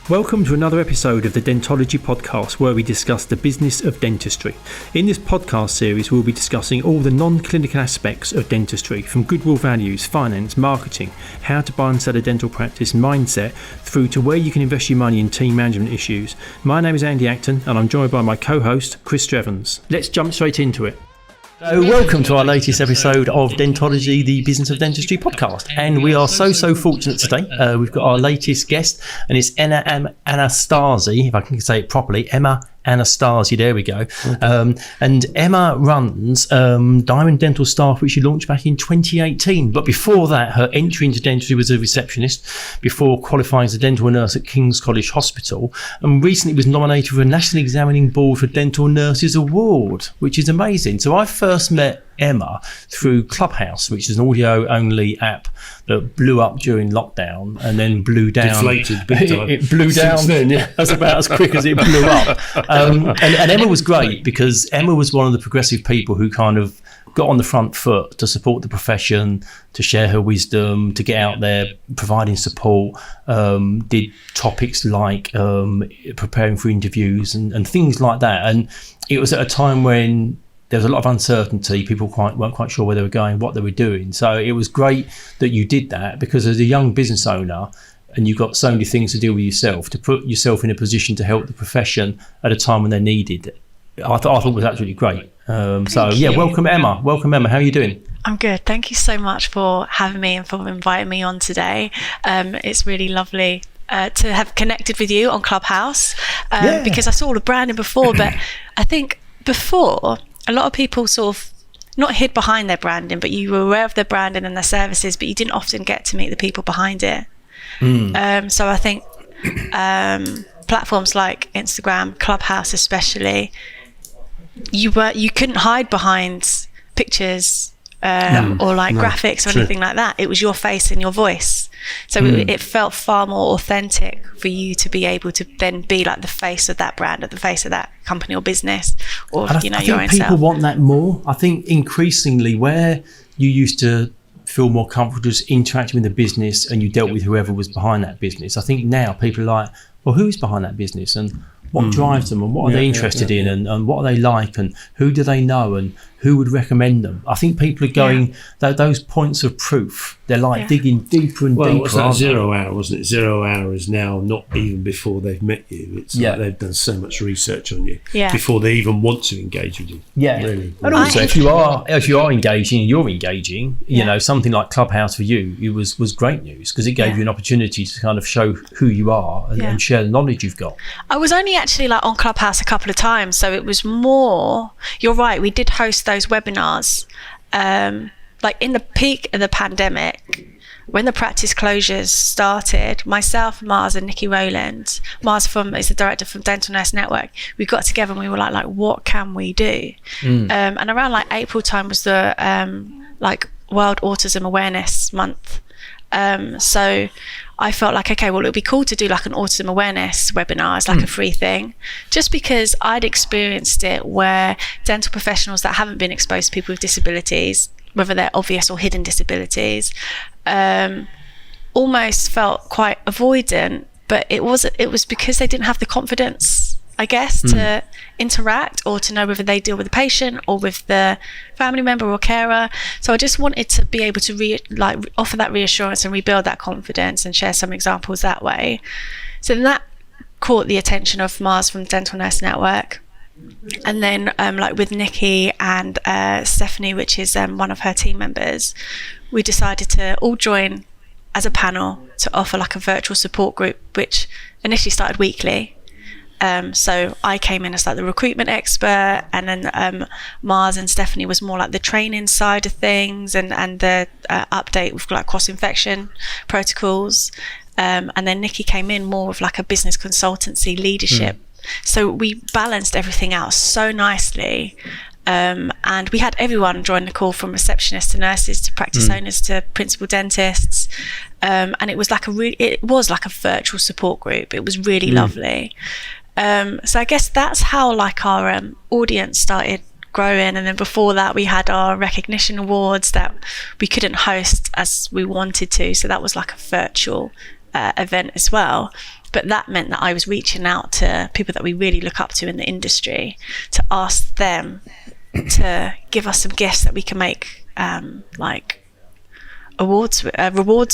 Welcome to another episode of the Dentology podcast, where we discuss the business of dentistry. In this podcast series, we'll be discussing all the non-clinical aspects of dentistry, from goodwill values, finance, marketing, how to buy and sell a dental practice, mindset, through to where you can invest your money in team management issues. My name is Andy Acton, and I'm joined by my co-host, Chris Strevens. Let's jump straight into it. So welcome to our latest episode of Dentology, the Business of Dentistry podcast. And we are so fortunate today. We've got our latest guest, and it's Emma Anastasi, if I can say it properly. Emma Anastasi, there we go. And Emma runs Diamond Dental Staff, which she launched back in 2018. But before that, her entry into dentistry was as a receptionist before qualifying as a dental nurse at King's College Hospital, and recently was nominated for a National Examining Board for Dental Nurses Award, which is amazing. So I first met Emma through Clubhouse, which is an audio-only app that blew up during lockdown and then blew down. Deflated big time. It blew down. Then, yeah. That's about as quick as it blew up. And Emma was great because Emma was one of the progressive people who kind of got on the front foot to support the profession, to share her wisdom, to get out there providing support, did topics like preparing for interviews and things like that. And it was at a time when there was a lot of uncertainty. People weren't quite sure where they were going, what they were doing. So it was great that you did that, because as a young business owner, and you've got so many things to deal with yourself, to put yourself in a position to help the profession at a time when they needed it, I thought it was absolutely great. Thank you. Welcome Emma. How are you doing? I'm good. Thank you so much for having me and for inviting me on today. It's really lovely to have connected with you on Clubhouse, because I saw the branding before, but I think before, a lot of people sort of not hid behind their branding, but you were aware of their branding and their services, but you didn't often get to meet the people behind it. So I think platforms like Instagram, Clubhouse especially, you couldn't hide behind pictures or graphics or anything like that. It was your face and your voice. So it felt far more authentic for you to be able to then be like the face of that brand, or the face of that company or business, or I your own think self. people want that more. I think increasingly, where you used to feel more comfortable just interacting with the business and you dealt with whoever was behind that business, I think now people are like, well, who's behind that business, and what drives them, and what are they interested in, and what are they like, and who do they know, and who would recommend them? I think people are going, those points of proof, they're like digging deeper and deeper. Well, it was that 0 hour, wasn't it? 0 hour is now not even before they've met you. It's like they've done so much research on you before they even want to engage with you. Yeah, really. And also, if you are engaging, and you're engaging, you know, something like Clubhouse for you, it was great news, because it gave you an opportunity to kind of show who you are and share the knowledge you've got. I was only actually like on Clubhouse a couple of times, so it was more. You're right. We did host those webinars, like in the peak of the pandemic, when the practice closures started. Myself, Mars, and Nikki Rowland. Mars is the director from Dental Nurse Network. We got together and we were like, what can we do? And around like April time was the World Autism Awareness Month. So I felt like, okay, well, it would be cool to do like an autism awareness webinar as like a free thing, just because I'd experienced it where dental professionals that haven't been exposed to people with disabilities, whether they're obvious or hidden disabilities, almost felt quite avoidant, but it was because they didn't have the confidence, I guess, to interact or to know whether they deal with the patient or with the family member or carer. So I just wanted to be able to offer that reassurance and rebuild that confidence and share some examples that way. So then that caught the attention of Mars from Dental Nurse Network. And then with Nikki and Stephanie, which is one of her team members, we decided to all join as a panel to offer like a virtual support group, which initially started weekly. So I came in as like the recruitment expert, and then Mars and Stephanie was more like the training side of things and the update with like cross-infection protocols. And then Nikki came in more with like a business consultancy leadership. So we balanced everything out so nicely. And we had everyone join the call, from receptionists to nurses to practice owners to principal dentists. And it was like a virtual support group. It was really lovely. So I guess that's how like our audience started growing. And then before that, we had our recognition awards that we couldn't host as we wanted to. So that was like a virtual event as well. But that meant that I was reaching out to people that we really look up to in the industry to ask them to give us some gifts that we can make rewards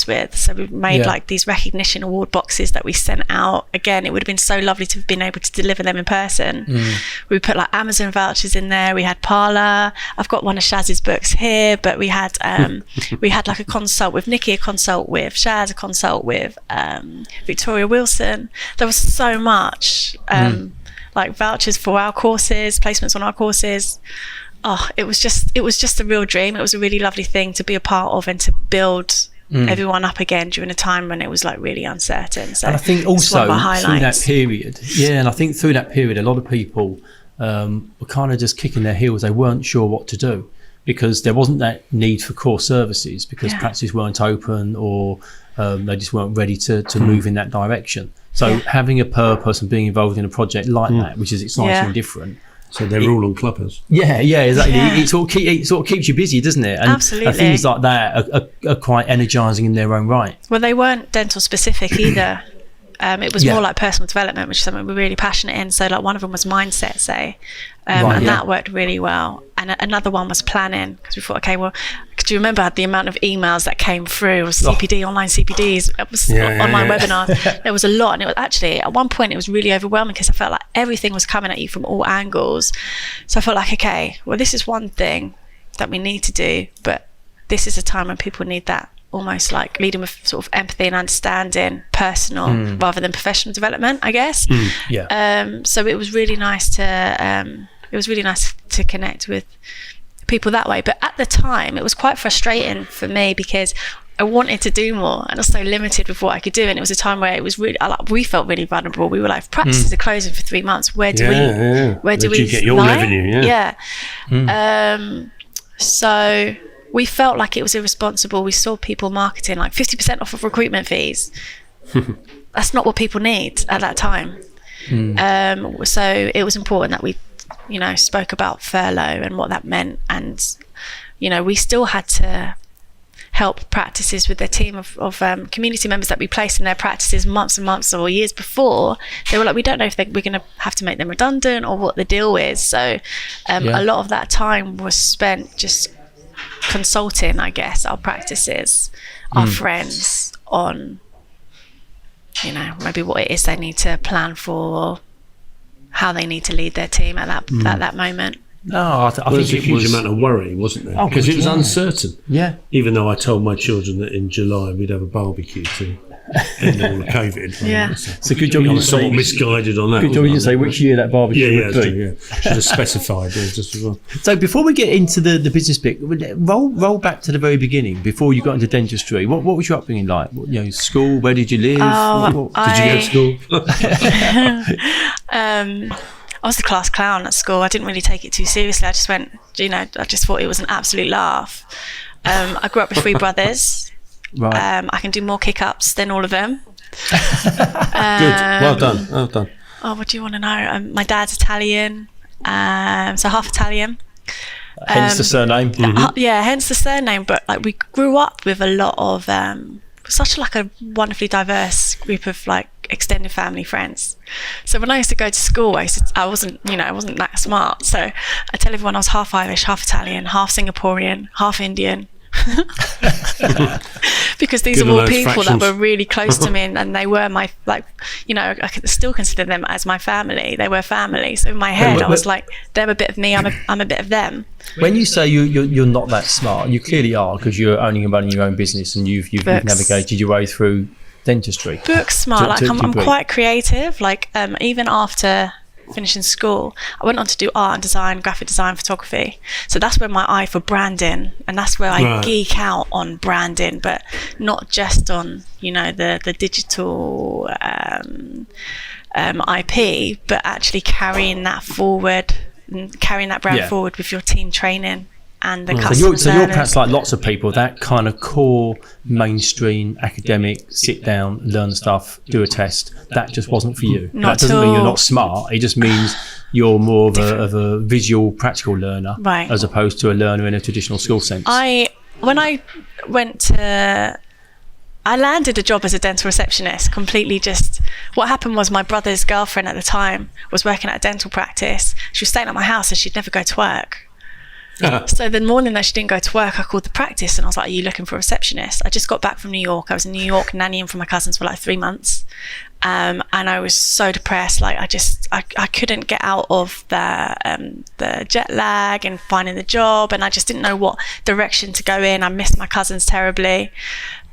with. So we made like these recognition award boxes that we sent out. Again, it would have been so lovely to have been able to deliver them in person. We put like Amazon vouchers in there. We had Parlour. I've got one of Shaz's books here, but we had like a consult with Nikki, a consult with Shaz, a consult with Victoria Wilson. There was so much like vouchers for our courses, placements on our courses. It was just a real dream. It was a really lovely thing to be a part of and to build everyone up again during a time when it was like really uncertain. So and I think also through that period, a lot of people were kind of just kicking their heels. They weren't sure what to do because there wasn't that need for core services because practices weren't open or they just weren't ready to move in that direction. So having a purpose and being involved in a project like that, which is exciting and different. So they're all on Clubbers. Yeah, exactly. It sort of keeps you busy, doesn't it? And absolutely. Things like that are quite energising in their own right. Well, they weren't dental specific either. It was more like personal development, which is something we're really passionate in. So like one of them was mindset, say, that worked really well. And another one was planning, because we thought, okay, well, do you remember the amount of emails that came through? It was CPD, online CPDs, it was online webinars. There was a lot. And it was actually, at one point, it was really overwhelming because I felt like everything was coming at you from all angles. So I felt like, okay, well, this is one thing that we need to do, but this is a time when people need that almost like leading with sort of empathy and understanding, personal rather than professional development, I guess. So it was really nice to connect with people that way. But at the time, it was quite frustrating for me because I wanted to do more and I was so limited with what I could do. And it was a time where it was really, we felt really vulnerable. We were like, if practices are closing for 3 months, where do we get your revenue? So we felt like it was irresponsible. We saw people marketing like 50% off of recruitment fees. That's not what people need at that time. So it was important that we, spoke about furlough and what that meant. And, we still had to help practices with their team of community members that we placed in their practices months and months or years before. They were like, we don't know if we're going to have to make them redundant or what the deal is. So a lot of that time was spent just consulting, I guess, our practices, our friends on, maybe what it is they need to plan for, how they need to lead their team at that moment. No, I think there was a huge amount of worry, wasn't there? Because it was uncertain. Yeah. Even though I told my children that in July we'd have a barbecue to end all the COVID. Yeah. So good job. I was somewhat misguided on that. Good job you didn't say which year that barbecue would be. Should have specified just as well. So before we get into the business bit, roll back to the very beginning. Before you got into dentistry, what was your upbringing like? School. Where did you live? Did you go to school? I was the class clown at school. I didn't really take it too seriously. I just went, I just thought it was an absolute laugh. I grew up with 3 brothers. Right. I can do more kick-ups than all of them. Good. Well done. Oh, what do you want to know? My dad's Italian, so half Italian. Hence the surname. Hence the surname. But like we grew up with a lot of such like a wonderfully diverse group of like extended family friends. So when I used to go to school, I wasn't that smart. So I tell everyone I was half Irish, half Italian, half Singaporean, half Indian. Because these are all people that were really close to me, and they were my I could still consider them as my family. They were family. So in my head, I was like, they're a bit of me. I'm a bit of them. When you say you're not that smart, you clearly are, because you're owning and running your own business, and you've navigated your way through dentistry. Book smart. I'm quite creative. Even after finishing school, I went on to do art and design, graphic design, photography. So that's where my eye for branding, and that's where I geek out on branding, but not just on the digital IP, but actually carrying that forward and carrying that brand forward with your team training and the customer. So you're perhaps like lots of people, that kind of core mainstream academic, sit down, learn stuff, do a test, that just wasn't for you. That doesn't mean you're not smart. It just means you're more of a visual, practical learner, as opposed to a learner in a traditional school sense. When I went to I landed a job as a dental receptionist completely just... What happened was my brother's girlfriend at the time was working at a dental practice. She was staying at my house and she'd never go to work. So the morning that she didn't go to work, I called the practice and I was like, are you looking for a receptionist? I just got back from New York. I was in New York nannying for my cousins for like 3 months. And I was so depressed. Like I couldn't get out of the jet lag and finding the job. And I just didn't know what direction to go in. I missed my cousins terribly.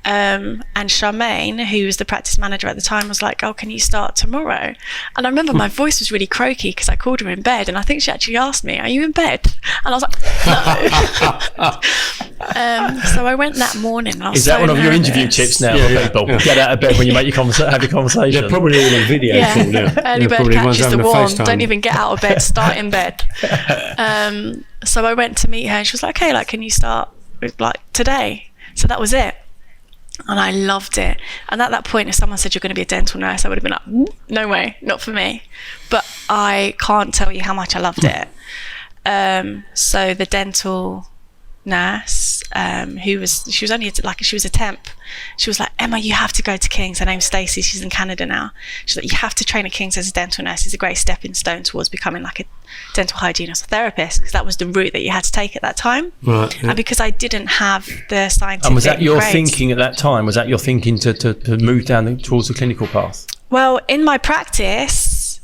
And Charmaine, who was the practice manager at the time, was like, oh, can you start tomorrow? And I remember my voice was really croaky because I called her in bed, and I think she actually asked me, are you in bed? And I was like, no. So I went that morning. And I was Is that so one of your nervous. interview tips now for people? Get out of bed when you make have your conversation. They're probably all on video call now. Early bird catches the worm. Don't even get out of bed, start in bed. So I went to meet her and she was like, okay, like, can you start like today? So that was it. And I loved it. And at that point, if someone said you're going to be a dental nurse, I would have been like, no way, not for me. But I can't tell you how much I loved it. So the dental nurse, she was a temp. She was like, Emma, you have to go to King's. Her name's Stacey. She's in Canada now. She's like, you have to train at King's as a dental nurse. It's a great stepping stone towards becoming like a dental hygienist or therapist, because that was the route that you had to take at that time. Right. Yeah. And because I didn't have the scientific And was that your grades. thinking at that time? Was that your thinking to move down towards the clinical path? Well, in my practice,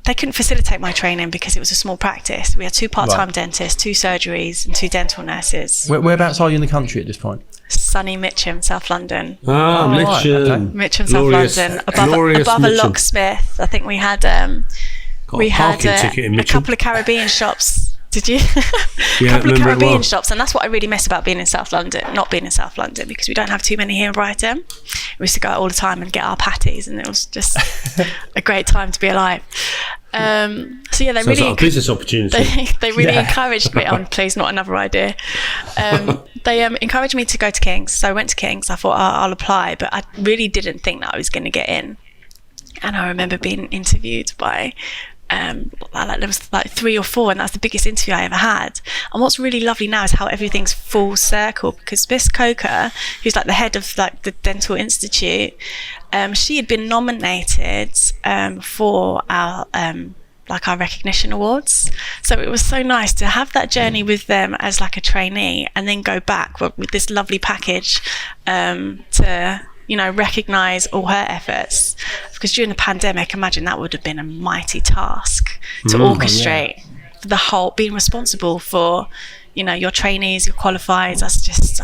they couldn't facilitate my training because it was a small practice. We had 2 part-time dentists, 2 surgeries and 2 dental nurses. Whereabouts are you in the country at this point? Sunny Mitcham, South London. Mitcham. Right, okay. Mitcham, Glorious, South London. Above a locksmith. I think we had a couple of Caribbean shops. Did you? Yeah, a couple of Caribbean well. shops, and that's what I really miss about being in South London, not being in South London, because we don't have too many here in Brighton. We used to go out all the time and get our patties, and it was just a great time to be alive. So yeah, they Sounds really like a business opportunity. they really encouraged me. Oh, please, not another idea. They encouraged me to go to King's, so I went to King's. I thought I'll apply, but I really didn't think that I was going to get in. And I remember being interviewed by there was like 3 or 4, and that's the biggest interview I ever had. And what's really lovely now is how everything's full circle, because Miss Coker, who's like the head of like the Dental Institute, she had been nominated for our our recognition awards. So it was so nice to have that journey with them as like a trainee, and then go back with this lovely package to recognise all her efforts. Because during the pandemic, imagine that would have been a mighty task to orchestrate the whole, being responsible for, your trainees, your qualifieds. That's just,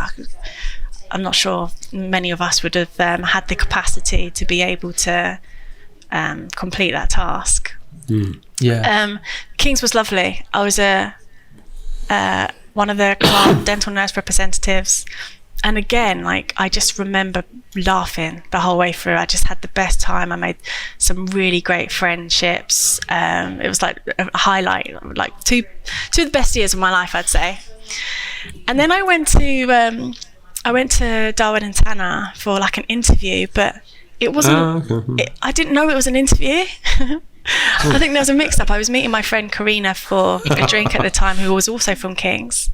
I'm not sure many of us would have had the capacity to be able to complete that task. King's was lovely. I was one of the club dental nurse representatives. And again, I just remember laughing the whole way through. I just had the best time. I made some really great friendships. It was like a highlight, like two of the best years of my life, I'd say. And then I went to Darwin and Tanner for like an interview, but it wasn't. I didn't know it was an interview. I think there was a mix-up. I was meeting my friend Karina for a drink at the time, who was also from King's.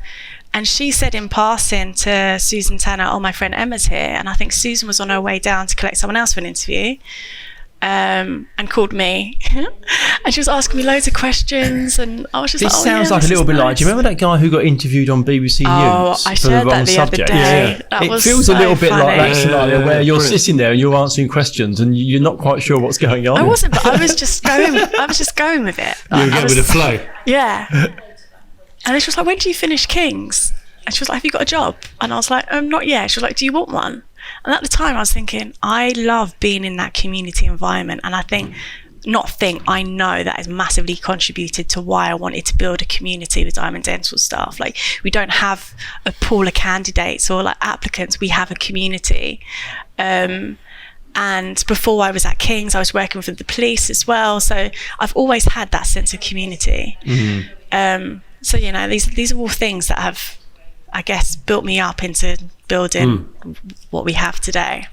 And she said in passing to Susan Tanner, oh, my friend Emma's here. And I think Susan was on her way down to collect someone else for an interview, and called me. And she was asking me loads of questions. And I was just this sounds like a little bit like, do you remember that guy who got interviewed on BBC News? Oh, I shared that the other day. That it feels a little bit like that scenario where you're sitting there and you're answering questions and you're not quite sure what's going on. I wasn't, but I was just going with it. You were going with the flow. Yeah. And she was like, when do you finish King's? And she was like, have you got a job? And I was like, not yet. She was like, do you want one? And at the time I was thinking, I love being in that community environment. And I know that has massively contributed to why I wanted to build a community with Diamond Dental staff. Like, we don't have a pool of candidates or like applicants. We have a community. And before I was at King's, I was working with the police as well. So I've always had that sense of community. Mm-hmm. So, these are all things that have, I guess, built me up into building what we have today.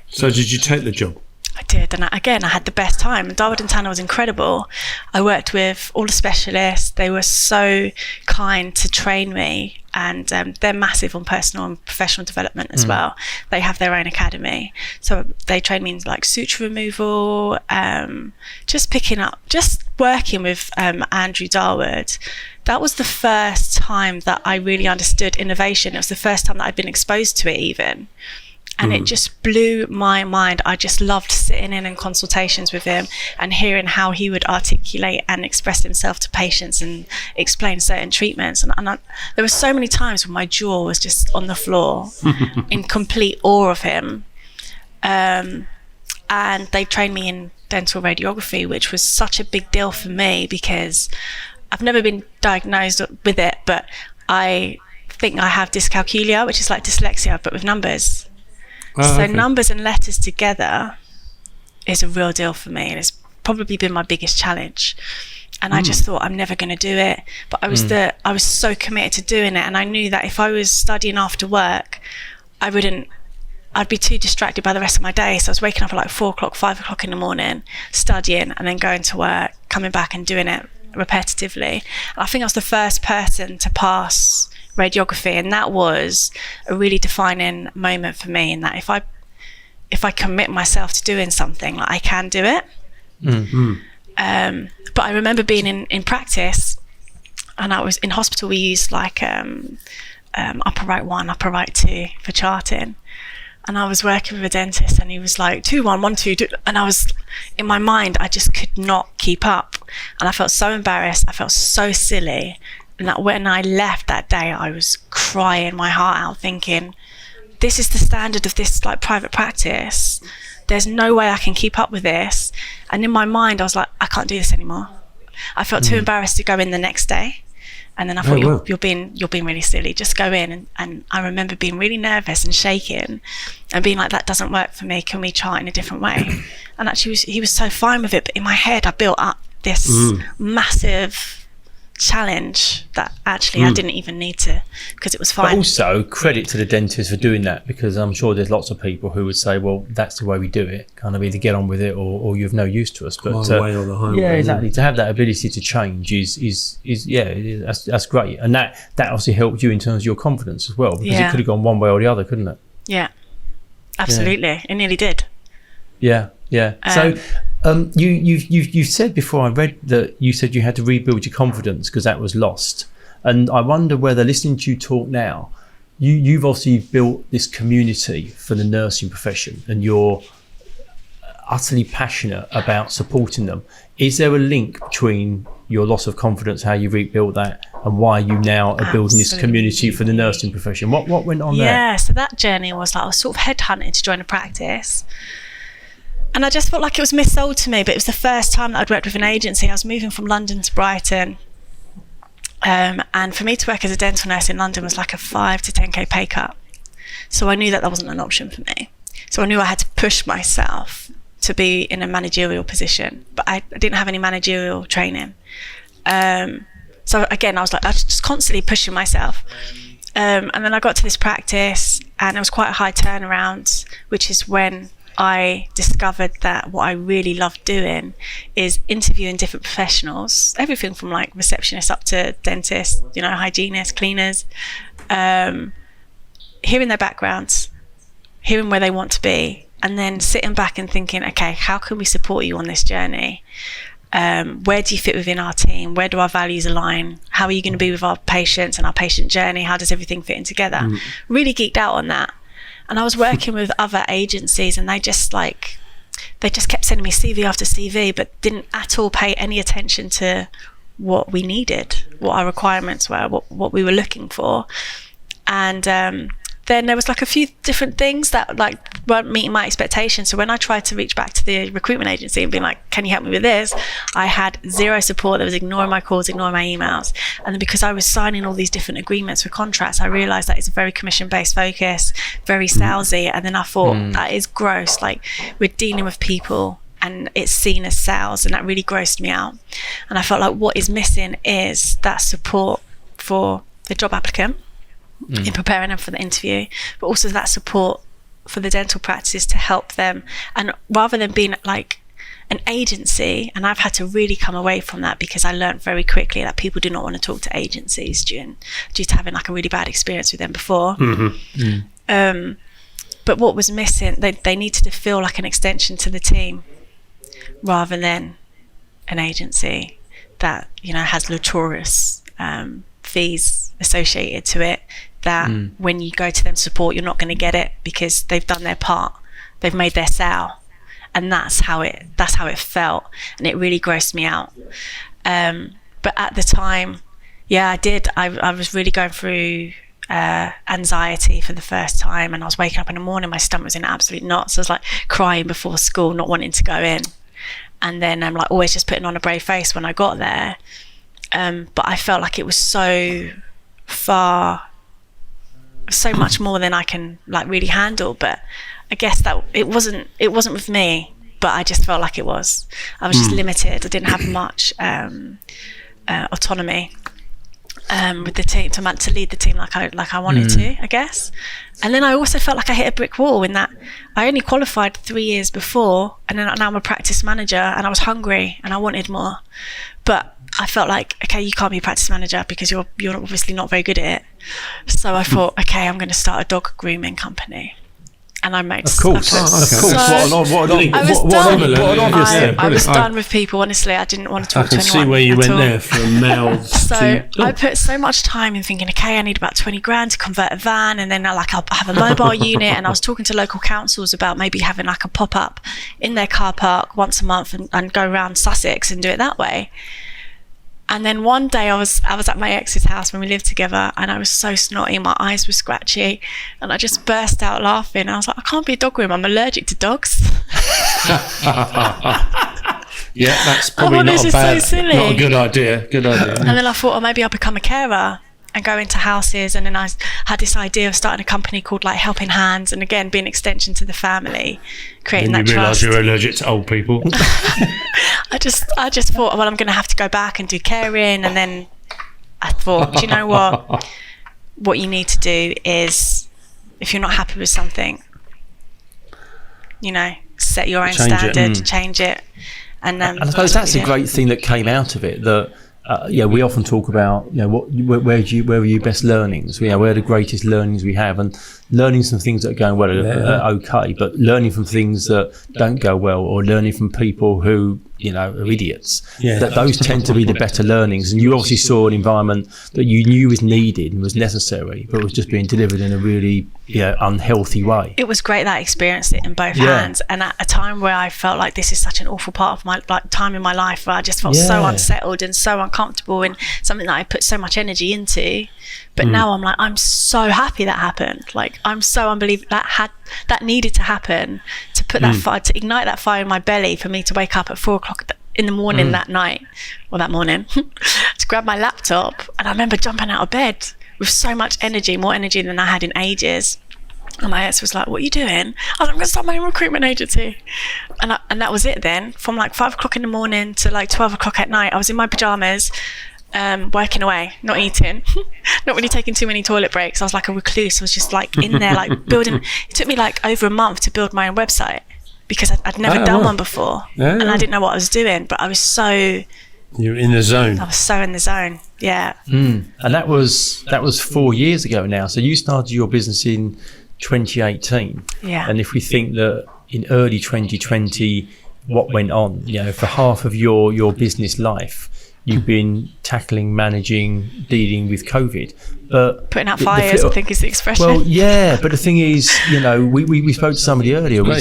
So did you take the job? I did, and I had the best time. Darwood and Tanner was incredible. I worked with all the specialists. They were so kind to train me, and they're massive on personal and professional development as well. They have their own academy, so they trained me in like suture removal, just working with Andrew Darwood. That was the first time that I really understood innovation. It was the first time that I'd been exposed to it even. And it just blew my mind. I just loved sitting in consultations with him and hearing how he would articulate and express himself to patients and explain certain treatments. And there were so many times when my jaw was just on the floor in complete awe of him. And they trained me in dental radiography, which was such a big deal for me because I've never been diagnosed with it, but I think I have dyscalculia, which is like dyslexia, but with numbers. So numbers and letters together is a real deal for me, and it's probably been my biggest challenge. And I just thought I'm never going to do it, but I was so committed to doing it, and I knew that if I was studying after work, I'd be too distracted by the rest of my day. So I was waking up at like 4 o'clock, 5 o'clock in the morning, studying, and then going to work, coming back and doing it repetitively. And I think I was the first person to pass radiography, and that was a really defining moment for me, in that if I commit myself to doing something, like I can do it. But I remember being in practice, and I was in hospital. We used like upper right 1, upper right 2 for charting, and I was working with a dentist, and he was like 2 1 1 2, and I was in my mind, I just could not keep up, and I felt so embarrassed. I felt so silly. And that when I left that day, I was crying my heart out, thinking, this is the standard of this like private practice. There's no way I can keep up with this. And in my mind, I was like, I can't do this anymore. I felt too embarrassed to go in the next day. And then I thought, you're being really silly. Just go in. And I remember being really nervous and shaking and being like, that doesn't work for me. Can we try it in a different way? And actually, he was so fine with it. But in my head, I built up this massive challenge that actually I didn't even need to, because it was fine. But also credit to the dentist for doing that, because I'm sure there's lots of people who would say, well, that's the way we do it, kind of either get on with it or you've no use to us. But way on the highway, yeah, exactly, to have that ability to change is that's great, and that obviously helped you in terms of your confidence as well, because it could have gone one way or the other, couldn't it? Yeah, absolutely. It nearly did. So you said before, I read that you said you had to rebuild your confidence because that was lost. And I wonder whether, listening to you talk now, you've obviously built this community for the nursing profession, and you're utterly passionate about supporting them. Is there a link between your loss of confidence, how you rebuilt that, and why you now are building this community for the nursing profession? What went on there? Yeah, so that journey was like, I was sort of headhunted to join a practice. And I just felt like it was missold to me, but it was the first time that I'd worked with an agency. I was moving from London to Brighton. And for me to work as a dental nurse in London was like a 5 to 10k pay cut. So I knew that wasn't an option for me. So I knew I had to push myself to be in a managerial position, but I didn't have any managerial training. So again, I was just constantly pushing myself. And then I got to this practice, and it was quite a high turnaround, which is when I discovered that what I really loved doing is interviewing different professionals, everything from like receptionists up to dentists, hygienists, cleaners, hearing their backgrounds, hearing where they want to be, and then sitting back and thinking, okay, how can we support you on this journey? Where do you fit within our team? Where do our values align? How are you going to be with our patients and our patient journey? How does everything fit in together? Really geeked out on that. And I was working with other agencies, and they just kept sending me CV after CV, but didn't at all pay any attention to what we needed, what our requirements were, what we were looking for. And then there was like a few different things that like weren't meeting my expectations. So when I tried to reach back to the recruitment agency and being like, can you help me with this? I had zero support. They was ignoring my calls, ignoring my emails. And then because I was signing all these different agreements for contracts, I realized that it's a very commission-based focus, very salesy. And then I thought, that is gross. Like, we're dealing with people and it's seen as sales, and that really grossed me out. And I felt like what is missing is that support for the job applicant in preparing them for the interview, but also that support for the dental practices to help them, and rather than being like an agency, and I've had to really come away from that because I learned very quickly that people do not want to talk to agencies due to having like a really bad experience with them before. But what was missing, they needed to feel like an extension to the team rather than an agency that, you know, has notorious fees associated to it, that when you go to them support, you're not going to get it because they've done their part, they've made their sale. And that's how it felt, and it really grossed me out. But at the time, I did. I was really going through anxiety for the first time, and I was waking up in the morning, my stomach was in absolute knots. I was like crying before school, not wanting to go in, and then I'm like always just putting on a brave face when I got there. But I felt like it was so much more than I can like really handle. But I guess that it wasn't with me, but I just felt like it was. I was just limited. I didn't have much autonomy with the team to lead the team like I wanted to, I guess. And then I also felt like I hit a brick wall in that I only qualified 3 years before, and then now I'm a practice manager, and I was hungry and I wanted more. But I felt like, okay, you can't be a practice manager because you're obviously not very good at it. So I thought, okay, I'm going to start a dog grooming company. And I made, of course. I was done with people. Honestly, I didn't want to talk to anyone. I can see where you went there from mouths. So I put so much time in thinking, okay, I need about 20 grand to convert a van, and then I'll have a mobile unit. And I was talking to local councils about maybe having like a pop up in their car park once a month and go around Sussex and do it that way. And then one day I was at my ex's house when we lived together, and I was so snotty, my eyes were scratchy, and I just burst out laughing. And I was like, I can't be a dog groomer, I'm allergic to dogs. Yeah, that's probably not a good idea. And then I thought, maybe I'll become a carer and go into houses. And then I had this idea of starting a company called like Helping Hands, and again being an extension to the family, creating that trust. You realise you're allergic to old people. I just thought, well, I'm going to have to go back and do caring. And then I thought, do you know what you need to do is, if you're not happy with something, you know, set your own standard, change it. And I suppose that's a great thing that came out of it, that we often talk about, you know, where are your best learnings? Where are the greatest learnings we have? And learning some things that are going well are okay, but learning from things that don't go well, or learning from people who, you know, are idiots, that those tend to be the better learnings. And you obviously saw an environment that you knew was needed and was necessary, but was just being delivered in a really unhealthy way. It was great that I experienced it in both hands, and at a time where I felt like this is such an awful part of my time in my life, where I just felt so unsettled and so uncomfortable in something that I put so much energy into. But now I'm like, I'm so happy that happened. Like, I'm so unbelievable that needed to happen to put that fire, to ignite that fire in my belly, for me to wake up at 4 o'clock in the morning that morning to grab my laptop. And I remember jumping out of bed with so much energy, more energy than I had in ages. And my ex was like, what are you doing? I was like, I'm going to start my own recruitment agency. And that was it then. From like 5 o'clock in the morning to like 12 o'clock at night, I was in my pajamas, working away, not eating, not really taking too many toilet breaks. I was like a recluse. I was just like in there, like building. It took me like over a month to build my own website, because I'd never done one before, and I didn't know what I was doing, but I was so... You're in the zone. I was so in the zone, yeah. And that was 4 years ago now. So you started your business in 2018. Yeah. And if we think that in early 2020, what went on, you know, for half of your business life, you've been tackling, managing, dealing with COVID. But putting out fires, I think is the expression. Well, yeah, but the thing is, you know, we spoke to somebody earlier. We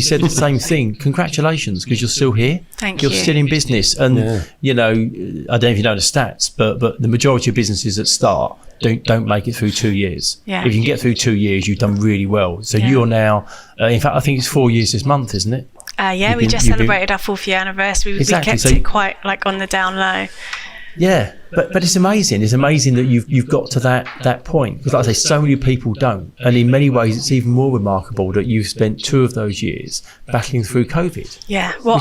said the same thing. Congratulations, because you're still here. Thank you. You're still in business. And, you know, I don't know if you know the stats, but the majority of businesses that start don't make it through 2 years. Yeah. If you can get through 2 years, you've done really well. So you're now, in fact, I think it's 4 years this month, isn't it? We just celebrated our 4th year anniversary. Exactly. We kept it quite like on the down low. Yeah, but it's amazing. It's amazing that you've got to that point. Because like I say, so many people don't. And in many ways, it's even more remarkable that you've spent 2 of those years battling through COVID. Yeah, well,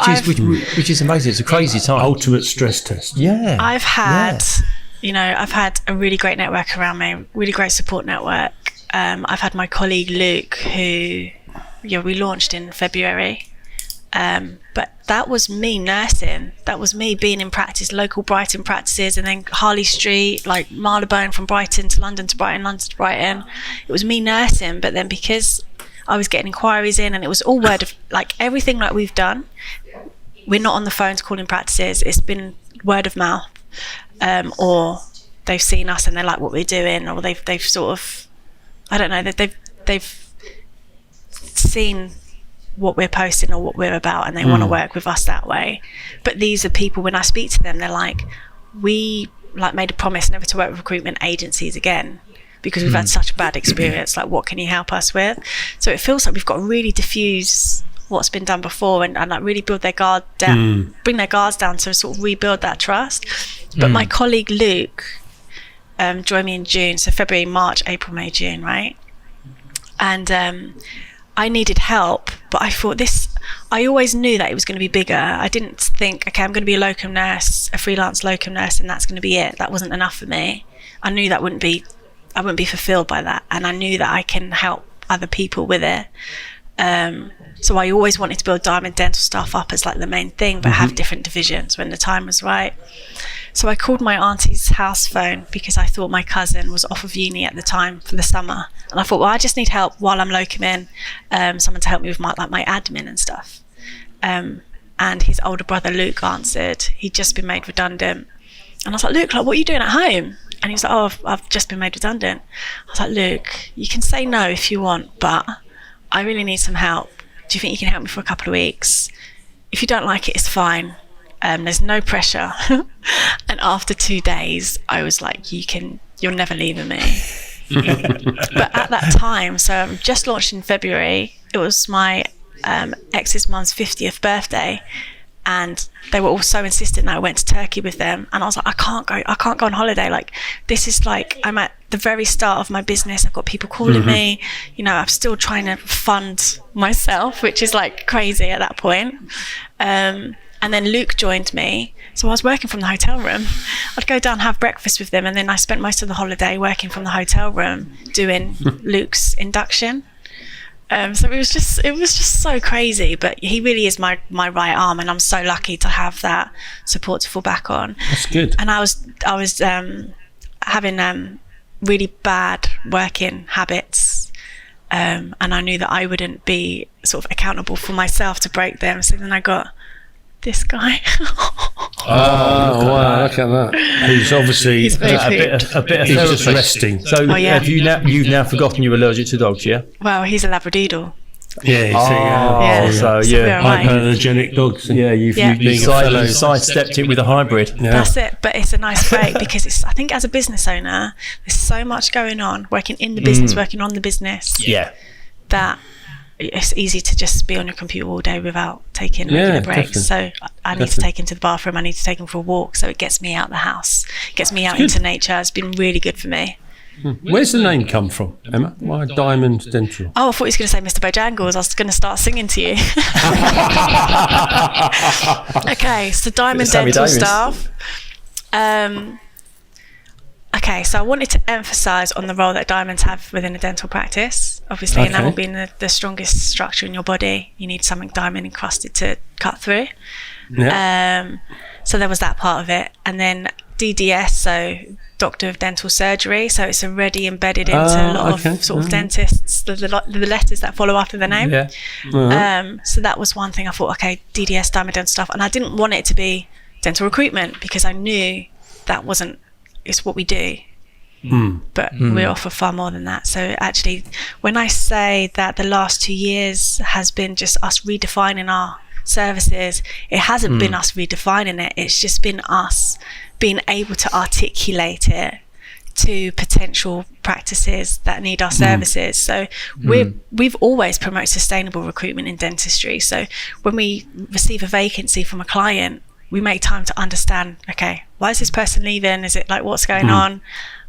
which is amazing. It's a crazy time. Ultimate stress test. Yeah. I've had a really great network around me, really great support network. I've had my colleague Luke, who we launched in February. But that was me nursing. That was me being in practice, local Brighton practices, and then Harley Street, like Marylebone, from Brighton to London to Brighton, London to Brighton. It was me nursing, but then because I was getting inquiries in, and it was all word of, like, everything like we've done, we're not on the phones calling practices. It's been word of mouth, or they've seen us and they like what we're doing, or they've sort of, I don't know, that they've seen what we're posting or what we're about, and they want to work with us that way. But these are people, when I speak to them, they're like, we like made a promise never to work with recruitment agencies again because we've had such a bad experience. Like, what can you help us with? So it feels like we've got to really diffuse what's been done before, and like really build their guard down, bring their guards down to sort of rebuild that trust. But my colleague Luke joined me in June, so February, March, April, May, June, right? And I needed help, but I thought I always knew that it was going to be bigger. I didn't think, okay, I'm going to be a locum nurse, a freelance locum nurse, and that's going to be it. That wasn't enough for me. I knew that I wouldn't be fulfilled by that, and I knew that I can help other people with it. So I always wanted to build Diamond Dental staff up as like the main thing, but have different divisions when the time was right. So I called my auntie's house phone because I thought my cousin was off of uni at the time for the summer. And I thought, well, I just need help while I'm locum in, someone to help me with my admin and stuff. And his older brother, Luke, answered. He'd just been made redundant. And I was like, Luke, like, what are you doing at home? And he was like, oh, I've just been made redundant. I was like, Luke, you can say no if you want, but I really need some help. Do you think you can help me for a couple of weeks? If you don't like it, it's fine. There's no pressure. And after 2 days, I was like, you're never leaving me. But at that time, so I just launched in February. It was my ex's mum's 50th birthday, and they were all so insistent that I went to Turkey with them. And I was like, I can't go on holiday. Like, this is like, I'm at the very start of my business. I've got people calling me, I'm still trying to fund myself, which is like crazy at that point. And then Luke joined me. So I was working from the hotel room. I'd go down, have breakfast with them, and then I spent most of the holiday working from the hotel room doing Luke's induction. So it was just so crazy, but he really is my right arm, and I'm so lucky to have that support to fall back on. That's good. And I was having really bad working habits, and I knew that I wouldn't be sort of accountable for myself to break them. So then I got this guy. Wow, look at that. He's obviously He's very a bit of just resting. So have you've now forgotten you're allergic to dogs, yeah? Well, he's a Labradoodle. Yeah, so hypoallergenic dogs. Yeah, you've sidestepped it with a hybrid. Yeah. That's it, but it's a nice break because I think as a business owner, there's so much going on, working in the business, working on the business. Yeah. That it's easy to just be on your computer all day without taking regular breaks. Definitely. So I need to take him to the bathroom. I need to take him for a walk. So it gets me out the house, gets me out into nature. It's been really good for me. Where's the name come from, Emma? Why Diamond Dental? Oh, I thought he was going to say Mr. Bojangles. I was going to start singing to you. Okay, so Diamond Dental staff. Okay, so I wanted to emphasise on the role that diamonds have within a dental practice. Obviously, enamel being the strongest structure in your body, you need something diamond encrusted to cut through. Yeah. So there was that part of it. And then DDS, so Doctor of Dental Surgery. So it's already embedded into a lot of sort of dentists, the letters that follow after the name. Yeah. So that was one thing I thought, okay, DDS, diamond dental stuff. And I didn't want it to be dental recruitment because I knew that wasn't, it's what we do. But we offer far more than that. So actually, when I say that the last 2 years has been just us redefining our services, it hasn't been us redefining it. It's just been us being able to articulate it to potential practices that need our services. So we've always promoted sustainable recruitment in dentistry. So when we receive a vacancy from a client, we make time to understand, okay, why is this person leaving? Is it like, what's going on?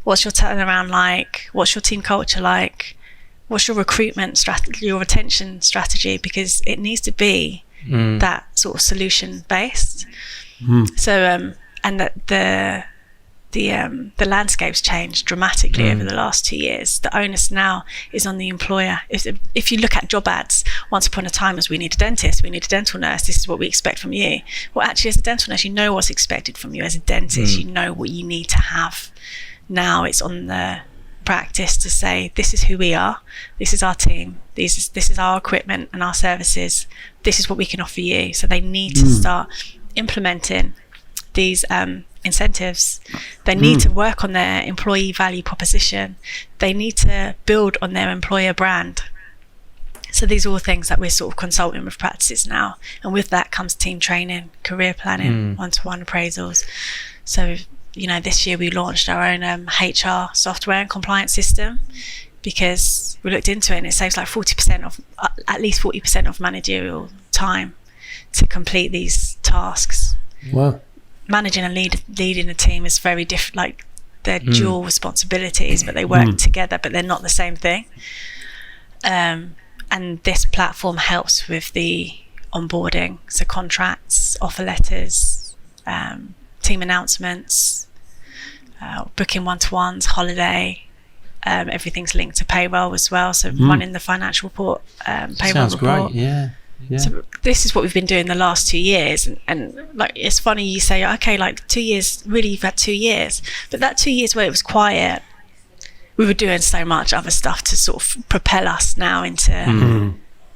What's your turnaround like? What's your team culture like? What's your recruitment strategy, your retention strategy? Because it needs to be that sort of solution based. So, and that the landscape's changed dramatically over the last 2 years. The onus now is on the employer. If you look at job ads, once upon a time was, we need a dentist, we need a dental nurse, this is what we expect from you. Well, actually, as a dental nurse, you know what's expected from you. As a dentist, you know what you need to have. Now it's on the practice to say, this is who we are, this is our team, this is our equipment and our services, this is what we can offer you. So they need to start implementing these incentives. They need to work on their employee value proposition. They need to build on their employer brand. So these are all things that we're sort of consulting with practices now, and with that comes team training, career planning, one-to-one appraisals. So this year we launched our own HR software and compliance system, because we looked into it and it saves like 40% of at least 40% of managerial time to complete these tasks. Wow. Managing and leading a team is very different. Like, they're dual responsibilities, but they work together, but they're not the same thing. And this platform helps with the onboarding, so contracts, offer letters, team announcements, booking one-to-ones, holiday. Everything's linked to payroll as well, so running the financial report, payroll Sounds report. great. Yeah. So this is what we've been doing the last 2 years, and like, it's funny you say, okay, like 2 years, really, you've had 2 years, but that 2 years where it was quiet, we were doing so much other stuff to sort of propel us now into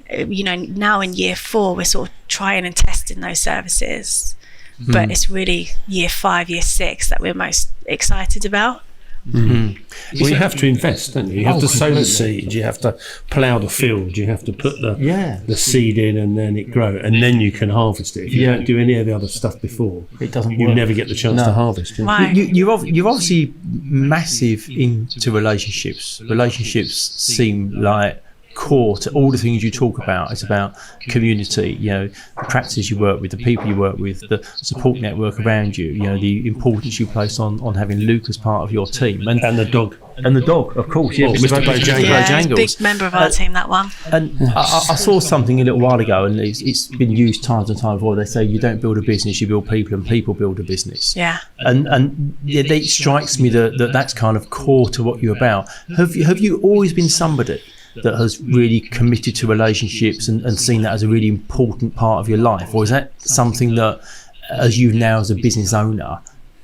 now in year 4 we're sort of trying and testing those services, but it's really year 5, year 6 that we're most excited about. Well, you have to invest, don't you? You have to sow the seed, you have to plough the field, you have to put the seed in, and then it grows, and then you can harvest it. If you don't do any of the other stuff before, it doesn't you work. never get the chance to harvest. Right. You're obviously massive into relationships. Relationships seem like core to all the things you talk about. It's about community, the practices you work with, the people you work with, the support network around you, the importance you place on having Luke as part of your team, and the dog. And the dog, of course, Mr. Bojangles. Yeah, he's a big member of our team, that one. And I saw something a little while ago, and it's been used times and times before. They say you don't build a business, you build people, and people build a business. Yeah. And it strikes me that that's kind of core to what you're about. Have you always been somebody that has really committed to relationships and seen that as a really important part of your life, or is that something that, as you now as a business owner,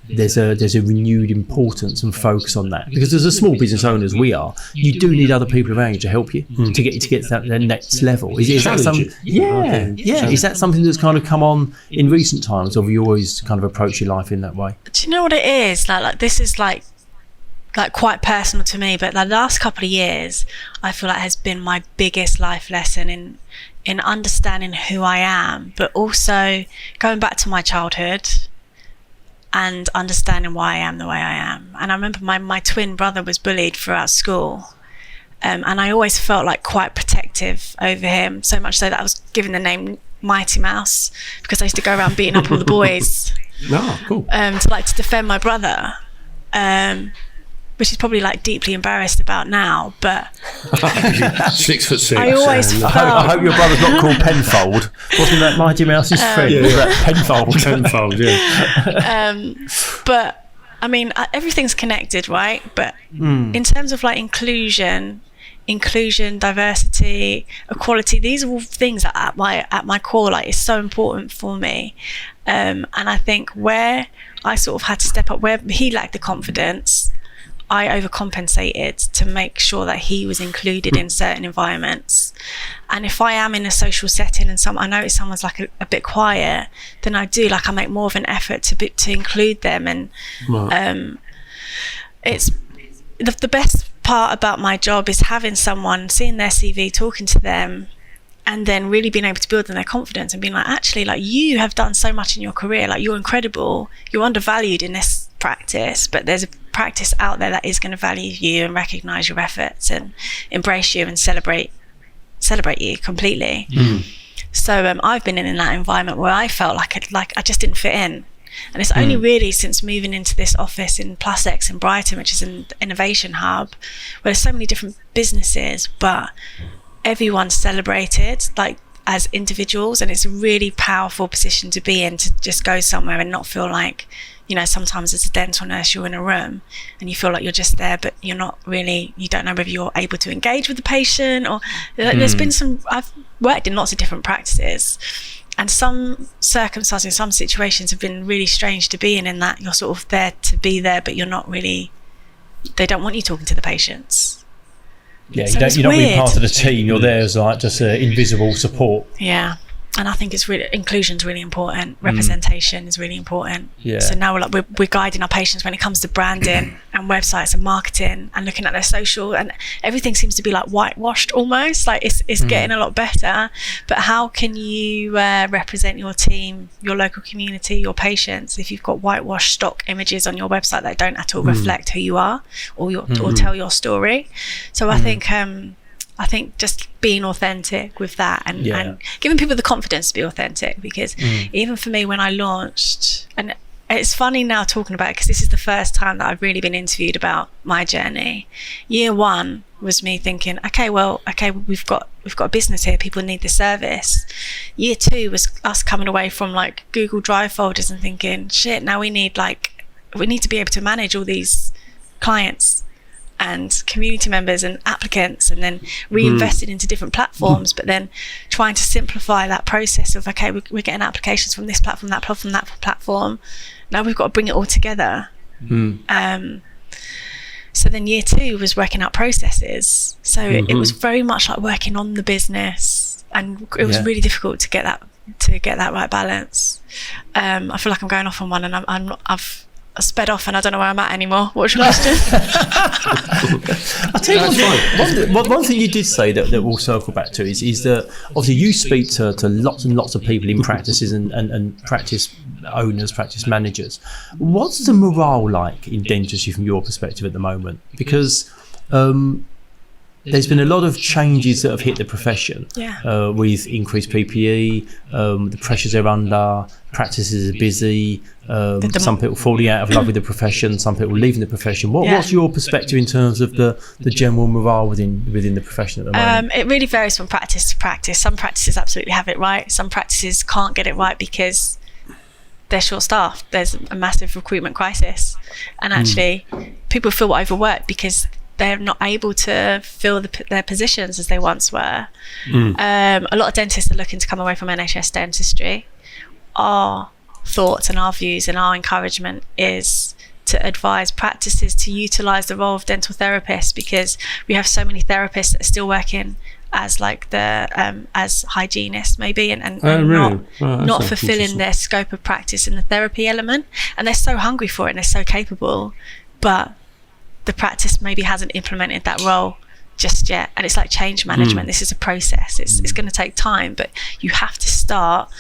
there's a renewed importance and focus on that? Because as a small business owner as we are, you do need other people around you to help you to get to that next level. Is that something? Yeah. Is that something that's kind of come on in recent times, or have you always kind of approached your life in that way? Do you know what it is? Like this is like quite personal to me, but the last couple of years I feel like has been my biggest life lesson in understanding who I am, but also going back to my childhood and understanding why I am the way I am. And I remember my twin brother was bullied throughout school, and I always felt like quite protective over him, so much so that I was given the name Mighty Mouse, because I used to go around beating up all the boys. Oh, cool. To defend my brother, which is probably like deeply embarrassed about now, but 6'6". I always felt. I hope your brother's not called Penfold. Wasn't that Mighty Mouse's friend? Yeah. Was that Penfold? Tenfold, yeah. But I mean, everything's connected, right? But in terms of like inclusion, diversity, equality, these are all things that at my core, like, is so important for me. And I think where I sort of had to step up, where he lacked the confidence, I overcompensated to make sure that he was included in certain environments. And if I am in a social setting and I notice someone's like a bit quiet, then I make more of an effort to include them. And it's the best part about my job is having someone, seeing their CV, talking to them, and then really being able to build on their confidence and being like, actually, like, you have done so much in your career, like, you're incredible, you're undervalued in this practice, but there's a practice out there that is going to value you and recognize your efforts and embrace you and celebrate you completely. So I've been in that environment where I felt like I just didn't fit in, and it's only really since moving into this office in Plus X in Brighton, which is an innovation hub where there's so many different businesses, but everyone's celebrated. Like, as individuals, and it's a really powerful position to be in, to just go somewhere and not feel like, you know, sometimes as a dental nurse you're in a room and you feel like you're just there, but you're not really, you don't know whether you're able to engage with the patient, or there's been some, I've worked in lots of different practices, and some circumstances, some situations have been really strange to be in that you're sort of there to be there, but you're not really, they don't want you talking to the patients. Yeah, So you're not being weird. part of the team. You're there as like just invisible support. Yeah, and I think it's really, inclusion's really important. Representation is really important. Yeah. So now we're guiding our patients when it comes to branding and websites and marketing and looking at their social, and everything seems to be like whitewashed almost. Like it's getting a lot better. But how can you represent your team, your local community, your patients if you've got whitewashed stock images on your website that don't at all reflect who you are or or tell your story? So I think just being authentic with that and giving people the confidence to be authentic, because even for me when I launched, and it's funny now talking about it because this is the first time that I've really been interviewed about my journey. Year one was me thinking, okay, we've got a business here, people need the service. Year two was us coming away from like Google Drive folders and thinking, shit, now we need to be able to manage all these clients and community members and applicants, and then reinvested into different platforms, but then trying to simplify that process of, okay, we're getting applications from this platform, that platform, that platform. Now we've got to bring it all together. So then year two was working out processes. So it was very much like working on the business, and it was really difficult to get that right balance. I feel like I'm going off on one, and I've sped off and I don't know where I'm at anymore. What's your question? I'll tell you one thing you did say that we'll circle back to is that obviously you speak to lots and lots of people in practices and practice owners, practice managers. What's the morale like in dentistry from your perspective at the moment? Because there's been a lot of changes that have hit the profession with increased PPE, the pressures they're under, practices are busy, some people falling out of love with the profession, some people leaving the profession. What's your perspective in terms of the general morale within the profession at the moment? It really varies from practice to practice. Some practices absolutely have it right. Some practices can't get it right because they're short-staffed. There's a massive recruitment crisis. And actually, people feel overworked because they're not able to fill their positions as they once were. A lot of dentists are looking to come away from NHS dentistry. Our thoughts and our views and our encouragement is to advise practices to utilise the role of dental therapists, because we have so many therapists that are still working as like as hygienists maybe, and not fulfilling their scope of practice in the therapy element. And they're so hungry for it and they're so capable, but the practice maybe hasn't implemented that role just yet. And it's like change management. This is a process. It's going to take time, but you have to start.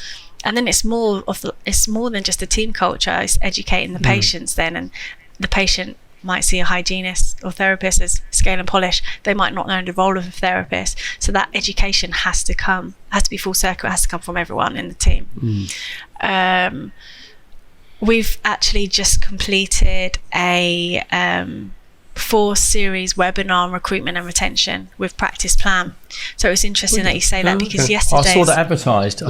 And then it's more than just a team culture. It's educating the patients then, and the patient might see a hygienist or therapist as scale and polish. They might not know the role of a therapist. So that education has to be full circle. It has to come from everyone in the team. We've actually just completed a 4-series webinar on recruitment and retention with Practice Plan. So it's interesting that you say that, because yesterday's... I saw that advertised.